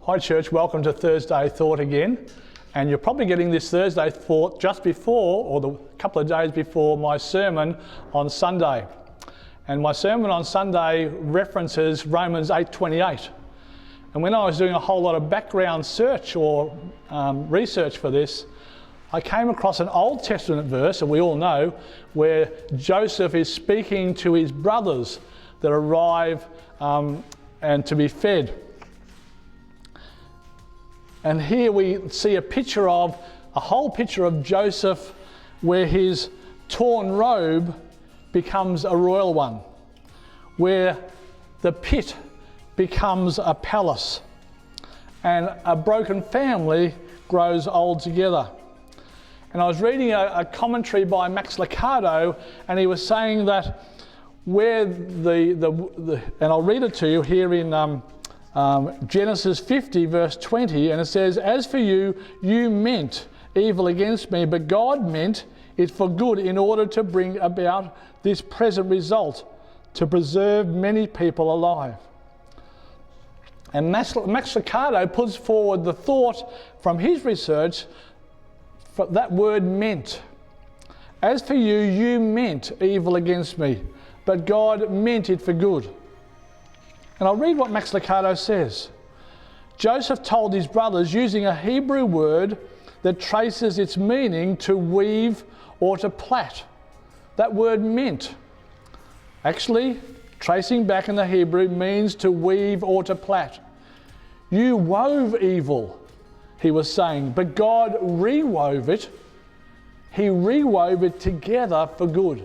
Hi church, welcome to Thursday Thought again. And you're probably getting this Thursday Thought just before, or the couple of days before, my sermon on Sunday. And my sermon on Sunday references Romans 8:28. And when I was doing a whole lot of background search or research for this, I came across an Old Testament verse, and we all know, where Joseph is speaking to his brothers that arrive and to be fed. And here we see a whole picture of Joseph where his torn robe becomes a royal one, where the pit becomes a palace, and a broken family grows old together. And I was reading a commentary by Max Lucado, and he was saying that where and I'll read it to you here in Genesis 50 verse 20, and it says, "As for you, you meant evil against me, but God meant it for good in order to bring about this present result, to preserve many people alive." And Max Lucado puts forward the thought from his research, for that word meant. As for you, you meant evil against me, but God meant it for good. And I'll read what Max Lucado says. Joseph told his brothers using a Hebrew word that traces its meaning to weave or to plait. That word meant. Actually, tracing back in the Hebrew means to weave or to plait. You wove evil, he was saying, but God rewove it. He rewove it together for good.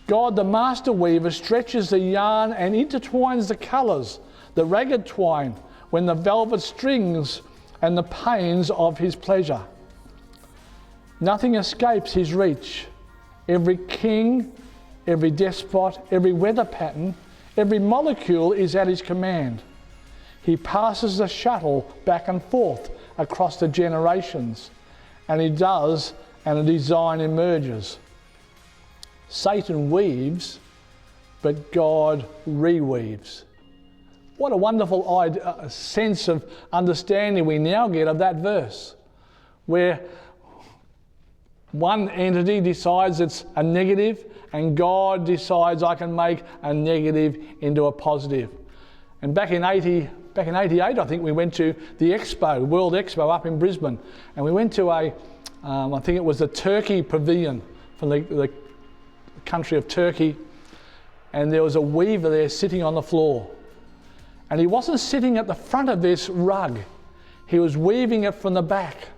God, the master weaver, stretches the yarn and intertwines the colours, the ragged twine, when the velvet strings and the pains of his pleasure. Nothing escapes his reach. Every king, every despot, every weather pattern, every molecule is at his command. He passes the shuttle back and forth across the generations, and he does, and a design emerges. Satan weaves, but God reweaves. What a wonderful sense of understanding we now get of that verse, where one entity decides it's a negative, and God decides I can make a negative into a positive. And back in 88, I think we went to the Expo, World Expo up in Brisbane, and we went to I think it was the Turkey Pavilion from the country of Turkey, and there was a weaver there sitting on the floor, and he wasn't sitting at the front of this rug, he was weaving it from the back,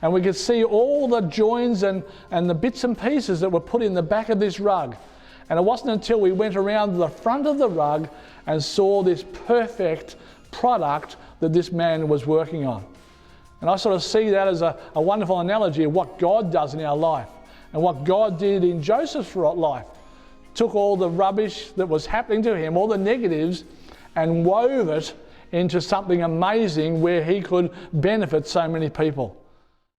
and we could see all the joins and the bits and pieces that were put in the back of this rug. And it wasn't until we went around the front of the rug and saw this perfect product that this man was working on. And I sort of see that as a wonderful analogy of what God does in our life. And what God did in Joseph's life, took all the rubbish that was happening to him, all the negatives, and wove it into something amazing where he could benefit so many people.